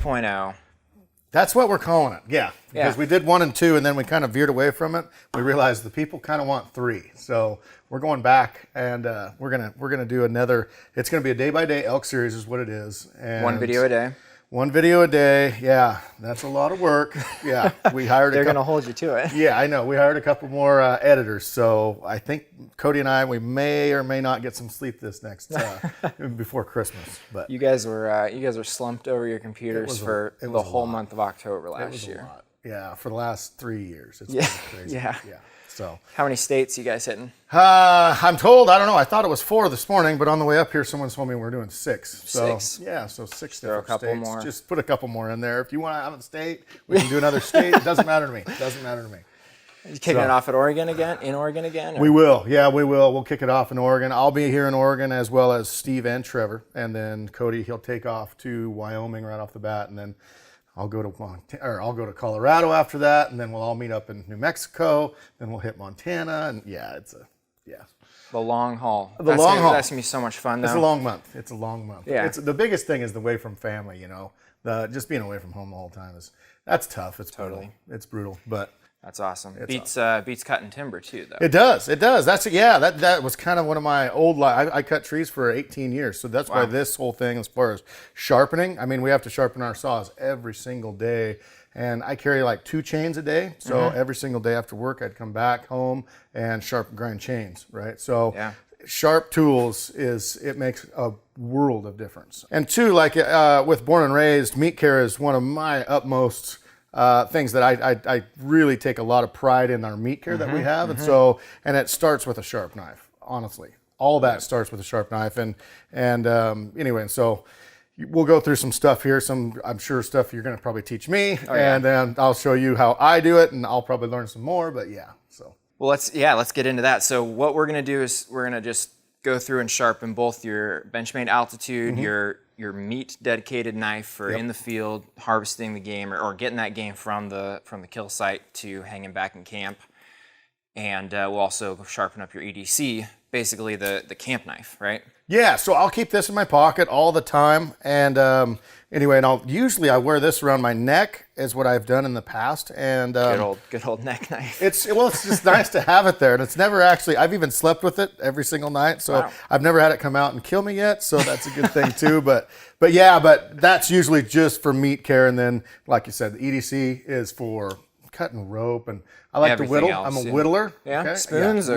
3.0. That's what we're calling it. Yeah. Because we did 1 and 2, and then we kind of veered away from it. We realized the people kind of want 3. So we're going back, and we're gonna do another. It's gonna be a day-by-day elk series is what it is. And 1 video a day. 1 video a day. Yeah, that's a lot of work. Yeah, we hired. They're gonna hold you to it. Yeah, I know. We hired a couple more editors, so I think Cody and I, we may or may not get some sleep this next before Christmas. But you guys were slumped over your computers for the whole month of October last year. A lot. Yeah, for the last 3 years. It's been crazy. Yeah. So how many states you guys hitting? I'm told, I don't know. I thought it was 4 this morning, but on the way up here, someone told me we're doing 6. So 6? Yeah, so 6 Throw a different couple states. more. Just put a couple more in there. If you want to have a state, we can do another state. It doesn't matter to me. It doesn't matter to me. You kicking it off at Oregon again? In Oregon again? Or? We will. Yeah, we will. We'll kick it off in Oregon. I'll be here in Oregon as well as Steve and Trevor, and then Cody. He'll take off to Wyoming right off the bat, and then I'll go to Colorado after that, and then we'll all meet up in New Mexico. Then we'll hit Montana, and the long haul. Long haul. That's gonna be so much fun. Though. It's a long month. It's a long month. Yeah. The biggest thing is the away from family. You know, just being away from home the whole time that's tough. It's totally brutal. It's brutal, but. That's awesome. Beats cutting timber too, though. It does. That was kind of one of my old. I cut trees for 18 years, so that's why this whole thing, as far as sharpening, I mean, we have to sharpen our saws every single day, and I carry like 2 chains a day. So every single day after work, I'd come back home and grind chains, right? So sharp tools it makes a world of difference. And 2, like with Born and Raised, meat care is one of my utmost. Things that I really take a lot of pride in our meat care that we have, and it starts with a sharp knife. Honestly, all that starts with a sharp knife, and anyway, and so we'll go through some stuff here. I'm sure stuff you're going to probably teach me, and then I'll show you how I do it, and I'll probably learn some more. But well, let's get into that. So what we're going to do is we're going to just go through and sharpen both your Benchmade altitude, your meat dedicated knife for in the field harvesting the game or getting that game from the kill site to hanging back in camp, and we'll also sharpen up your EDC, basically the camp knife, right? Yeah. So I'll keep this in my pocket all the time, and anyway, and I wear this around my neck, is what I've done in the past, and good old neck knife. It's just nice to have it there, and it's never actually. I've even slept with it every single night, so I've never had it come out and kill me yet. So that's a good thing too. But that's usually just for meat care, and then like you said, the EDC is for cutting rope, and I like to whittle. I'm a whittler. Yeah, okay? spoons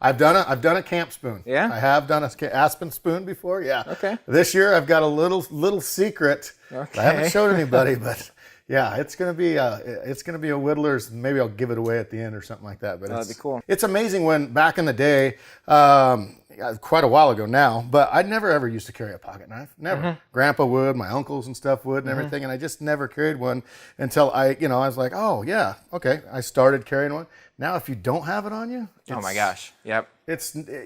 I've done a camp spoon. Yeah, I have done a aspen spoon before. Yeah. Okay. This year I've got a little secret. Okay. I haven't showed anybody, but yeah, it's gonna be a whittler's. Maybe I'll give it away at the end or something like that. But that'd be cool. It's amazing when back in the day, quite a while ago now, but I never ever used to carry a pocket knife. Never. Grandpa would, my uncles and stuff would, and everything, and I just never carried one until I was like, oh yeah, okay. I started carrying one. Now, if you don't have it on you, oh my gosh, yep.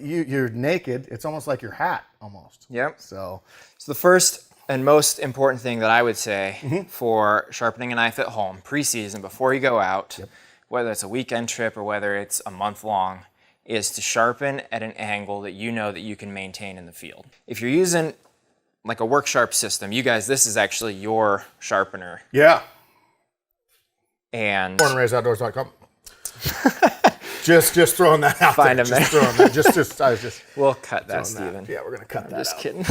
You're naked. It's almost like your hat, almost. Yep. So the first and most important thing that I would say for sharpening a knife at home, pre-season, before you go out, whether it's a weekend trip or whether it's a month long, is to sharpen at an angle that you know that you can maintain in the field. If you're using like a work sharp system, you guys, this is actually your sharpener. Yeah. And BornandRaisedOutdoors.com. just throwing that out Find there. Him just there. throwing that. I was just. We'll cut that, Steven. Yeah, we're gonna cut that. Just kidding.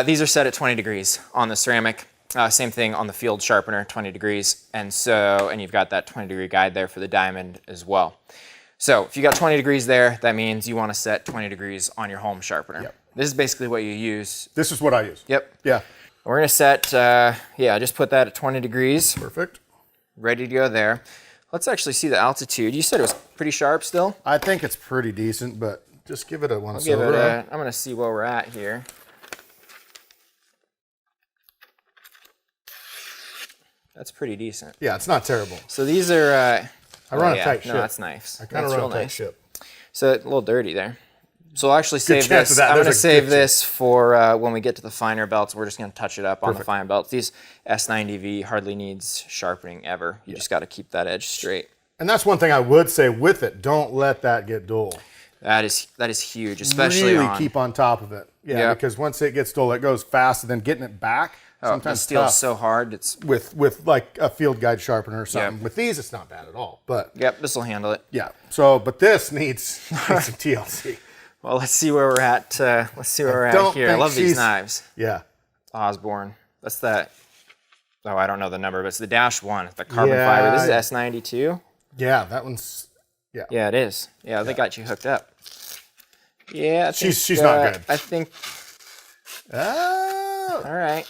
These are set at 20 degrees on the ceramic. Same thing on the field sharpener, 20 degrees, and you've got that 20-degree guide there for the diamond as well. So if you got 20 degrees there, that means you want to set 20 degrees on your home sharpener. Yep. This is basically what you use. This is what I use. Yep. Yeah. We're gonna set. Just put that at 20 degrees. Perfect. Ready to go there. Let's actually see the altitude. You said it was pretty sharp still? I think it's pretty decent, but just give it a once over. I'm going to see where we're at here. That's pretty decent. Yeah, it's not terrible. So these are... I run a tight ship. No, that's nice. I kind of run a tight ship. So a little dirty there. So I'll actually save this. I'm going to save this for when we get to the finer belts. We're just going to touch it up on the fine belts. These S90V hardly needs sharpening ever. You just got to keep that edge straight. And that's one thing I would say with it. Don't let that get dull. That is huge, especially really keep on top of it. Yeah, because once it gets dull, it goes fast, and then getting it back sometimes the steel's tough so hard. It's with like a field guide sharpener or something. Yep. With these, it's not bad at all. But yep, this will handle it. yeah. So, but this needs some TLC. Well, let's see where we're at. Let's see where we're at here. I love these knives. Yeah. Osborne. That's that. Oh, I don't know the number, but it's the -1. The carbon fiber. This is S92. Yeah, that one's. Yeah. Yeah, it is. Yeah, they got you hooked up. Yeah, I think, she's not good. I think. Oh. All right.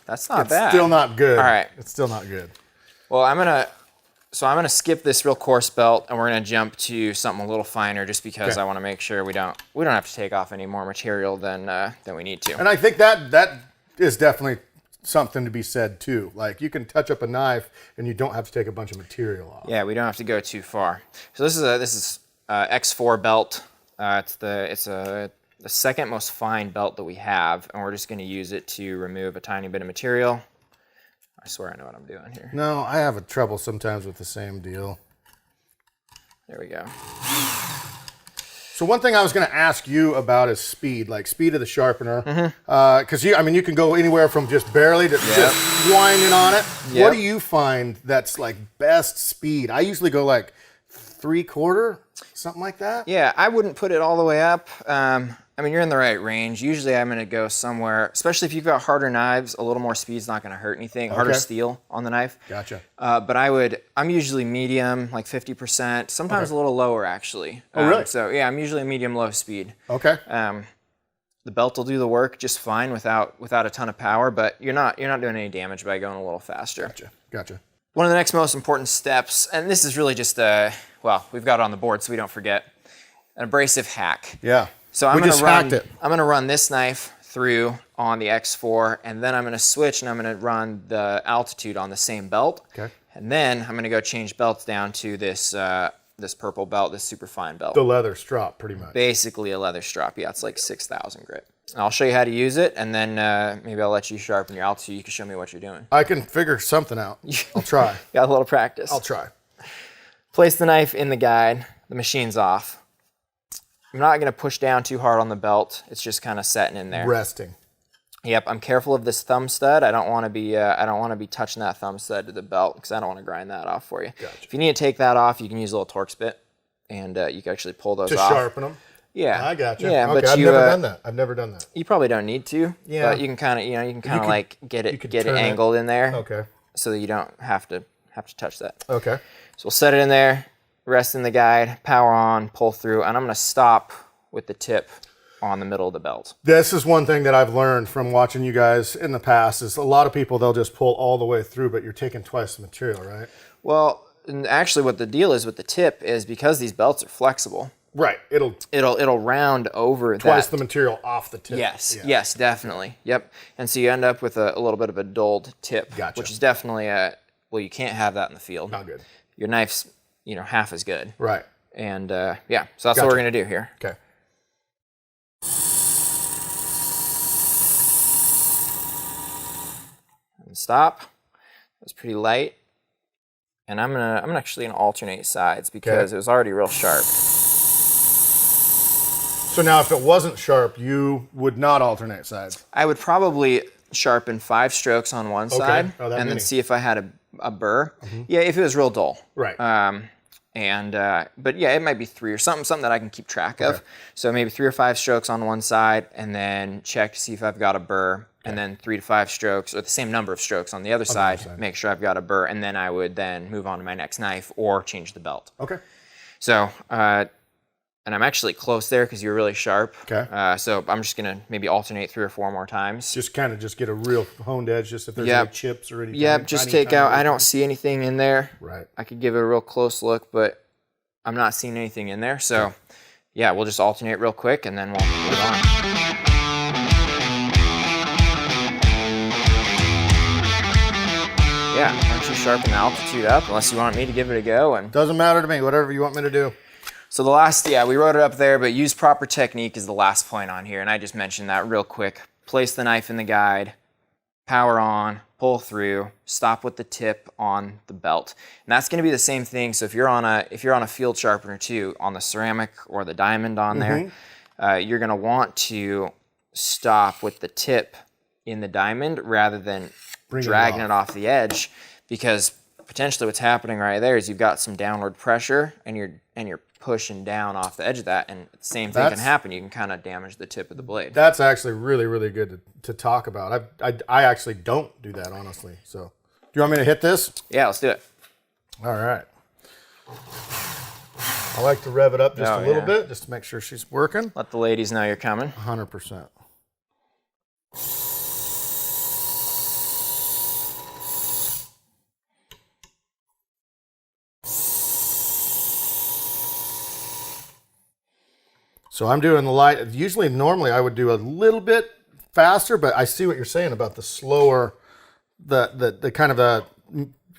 That's not bad. Still not good. All right. It's still not good. Well, I'm gonna skip this real coarse belt, and we're gonna jump to something a little finer, just because I want to make sure we don't have to take off any more material than we need to. And I think that is definitely something to be said too. Like, you can touch up a knife, and you don't have to take a bunch of material off. Yeah, we don't have to go too far. So this is X4 belt. It's the second most fine belt that we have, and we're just going to use it to remove a tiny bit of material. I swear I know what I'm doing here. No, I have trouble sometimes with the same deal. There we go. So one thing I was going to ask you about is speed, like speed of the sharpener. Because you can go anywhere from just barely to just winding on it. Yep. What do you find that's like best speed? I usually go like 3/4, something like that. Yeah, I wouldn't put it all the way up. I mean, you're in the right range. Usually I'm going to go somewhere, especially if you've got harder knives, a little more speed's not going to hurt anything. Harder steel on the knife. Gotcha. But I'm usually medium, like 50%, sometimes a little lower actually. Oh, really? So yeah, I'm usually medium low speed. Okay. The belt will do the work just fine without a ton of power, but you're not doing any damage by going a little faster. Gotcha. One of the next most important steps, and this is really just we've got it on the board so we don't forget, an abrasive hack. Yeah. So I'm going to run this knife through on the X4, and then I'm going to switch and I'm going to run the altitude on the same belt. Okay. And then I'm going to go change belts down to this this purple belt, this super fine belt. The leather strop, pretty much. Basically a leather strop. Yeah, it's like 6,000 grit. I'll show you how to use it, and then maybe I'll let you sharpen your altitude. You can show me what you're doing. I can figure something out. I'll try. Got a little practice. I'll try. Place the knife in the guide. The machine's off. I'm not going to push down too hard on the belt. It's just kind of setting in there. Resting. Yep, I'm careful of this thumb stud. I don't want to be touching that thumb stud to the belt because I don't want to grind that off for you. Gotcha. If you need to take that off, you can use a little Torx bit, and you can actually pull those to off. Sharpen them. Yeah, I got you. Yeah, okay, but I've never done that. You probably don't need to. Yeah. But you can kind of like get it angled in there. Okay. So that you don't have to touch that. Okay. So we'll set it in there, rest in the guide, power on, pull through, and I'm going to stop with the tip on the middle of the belt. This is one thing that I've learned from watching you guys in the past is a lot of people, they'll just pull all the way through, but you're taking twice the material, right? Well, and actually what the deal is with the tip is because these belts are flexible. Right. It'll round over twice the material off the tip. Yes. Yeah. Yes, definitely. Yep. And so you end up with a little bit of a dulled tip, Gotcha. which is definitely you can't have that in the field. Not good. Your knife's, half as good. Right. And so that's what we're going to do here. Okay. And stop. It's pretty light. And I'm actually gonna alternate sides because it was already real sharp. So now if it wasn't sharp, you would not alternate sides. I would probably sharpen 5 strokes on one side and then see if I had a burr. Mm-hmm. Yeah, if it was real dull. Right. But yeah, it might be 3 or something that I can keep track of. So maybe 3 or 5 strokes on one side and then check to see if I've got a burr. And then 3 to 5 strokes, or the same number of strokes on the other side, make sure I've got a burr, and then I would then move on to my next knife or change the belt. Okay. So, and I'm actually close there because you're really sharp. Okay. So I'm just gonna maybe alternate 3 or 4 more times. Just kind of get a real honed edge, just if there's any chips or anything. Yep, just take out, I don't see anything in there. Right. I could give it a real close look, but I'm not seeing anything in there. So, yeah, we'll just alternate real quick, and then we'll move on. Yeah, why don't you sharpen the altitude up unless you want me to give it a go. And doesn't matter to me, whatever you want me to do. So the last, we wrote it up there, but use proper technique is the last point on here, and I just mentioned that real quick. Place the knife in the guide, power on, pull through, stop with the tip on the belt. And that's gonna be the same thing, so if you're on a field sharpener too, on the ceramic or the diamond on there, you're gonna want to stop with the tip in the diamond rather than Bring dragging it off the edge, because potentially what's happening right there is you've got some downward pressure and you're pushing down off the edge of that, and the same thing can happen. You can kind of damage the tip of the blade. That's actually really, really good to talk about. I actually don't do that, honestly. So, do you want me to hit this? Yeah, let's do it. All right. I like to rev it up just a little bit, just to make sure she's working. Let the ladies know you're coming. 100%. So I'm doing the light. Usually, normally I would do a little bit faster, but I see what you're saying about the slower, the kind of a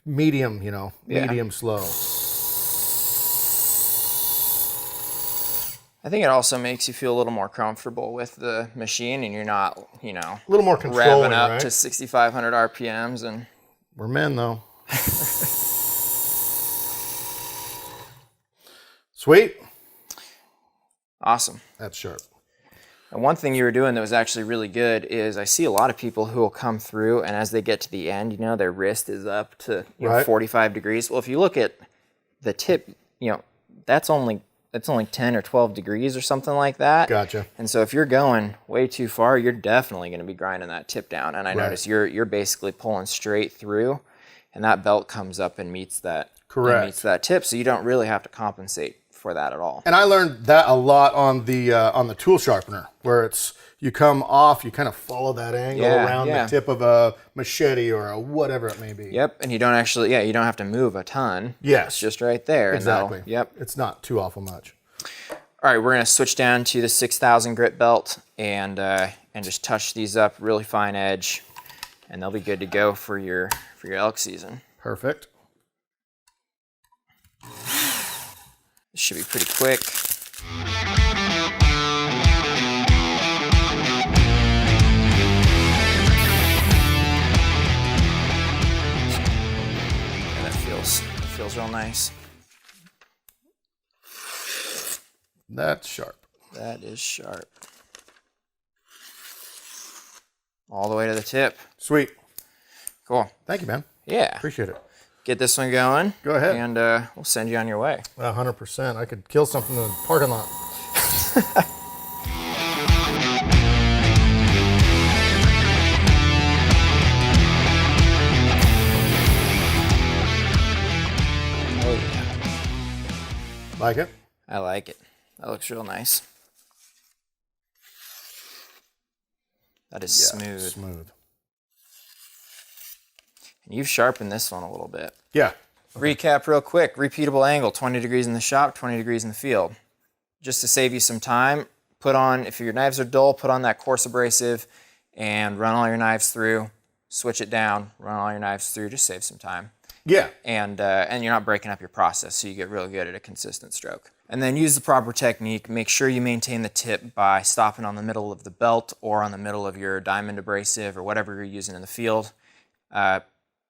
medium, medium slow. I think it also makes you feel a little more comfortable with the machine, and you're not, a little more controlling, revving up right? to 6,500 RPMs. And we're men, though. Sweet. Awesome. That's sharp. And one thing you were doing that was actually really good is I see a lot of people who will come through, and as they get to the end, their wrist is up to 45 degrees. Well, if you look at the tip, that's only 10 or 12 degrees or something like that. Gotcha. And so if you're going way too far, you're definitely going to be grinding that tip down. And I notice you're basically pulling straight through, and that belt comes up and meets that. Correct. And meets that tip, so you don't really have to compensate for that at all. And I learned that a lot on the tool sharpener, where you come off, you kind of follow that angle around the tip of a machete or a whatever it may be. Yep, and you don't actually, you don't have to move a ton. Yes. It's just right there. Exactly. Yep. It's not too awful much. All right, we're going to switch down to the 6,000 grit belt and just touch these up, really fine edge, and they'll be good to go for your elk season. Perfect. This should be pretty quick. Yeah, that feels real nice. That's sharp. That is sharp. All the way to the tip. Sweet. Cool. Thank you, man. Yeah. Appreciate it. Get this one going. Go ahead. And we'll send you on your way. 100%. I could kill something in the parking lot. Oh, yeah. Like it? I like it. That looks real nice. That is smooth. Smooth. And you've sharpened this one a little bit. Yeah. Okay. Recap real quick. Repeatable angle, 20 degrees in the shop, 20 degrees in the field. Just to save you some time, if your knives are dull, put on that coarse abrasive and run all your knives through. Switch it down, run all your knives through, just save some time. Yeah. And you're not breaking up your process, so you get real good at a consistent stroke. And then use the proper technique. Make sure you maintain the tip by stopping on the middle of the belt or on the middle of your diamond abrasive or whatever you're using in the field.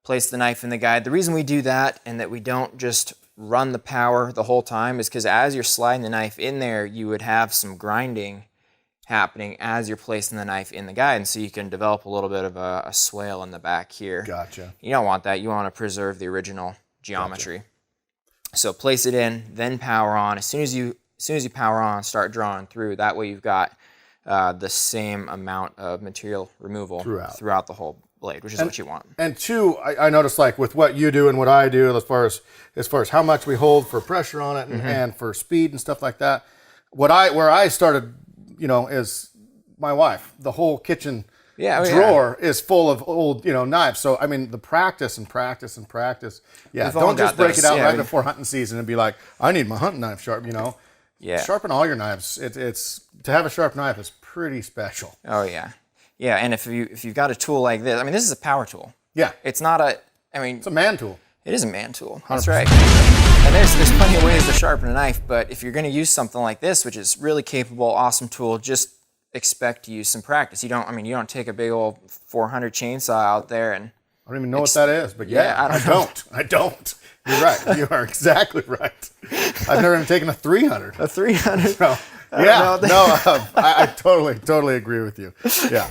Place the knife in the guide. The reason we do that and that we don't just run the power the whole time is because as you're sliding the knife in there, you would have some grinding happening as you're placing the knife in the guide, and so you can develop a little bit of a swale in the back here. Gotcha. You don't want that. You want to preserve the original geometry. Gotcha. So place it in, then power on. As soon as you power on, start drawing through. That way you've got the same amount of material removal throughout the whole blade, which is what you want. And two, I noticed, like with what you do and what I do, as far as how much we hold for pressure on it and for speed and stuff like that. Where I started, is my wife. The whole kitchen drawer is full of old, knives. So I mean, the practice and practice and practice. Yeah, don't just break it out right before hunting season and be like, I need my hunting knife sharp. Yeah. Sharpen all your knives. It's to have a sharp knife is pretty special. Oh yeah. Yeah, and if you've got a tool like this, I mean, this is a power tool. Yeah. It's not it's a man tool. It is a man tool. 100%. That's right. And there's plenty of ways to sharpen a knife, but if you're going to use something like this, which is really capable, awesome tool, just expect to use some practice. You don't take a big old 400 chainsaw out there and... I don't even know what that is, but I don't. You're right. You are exactly right. I've never even taken a 300. A 300? So, I totally agree with you. Yeah.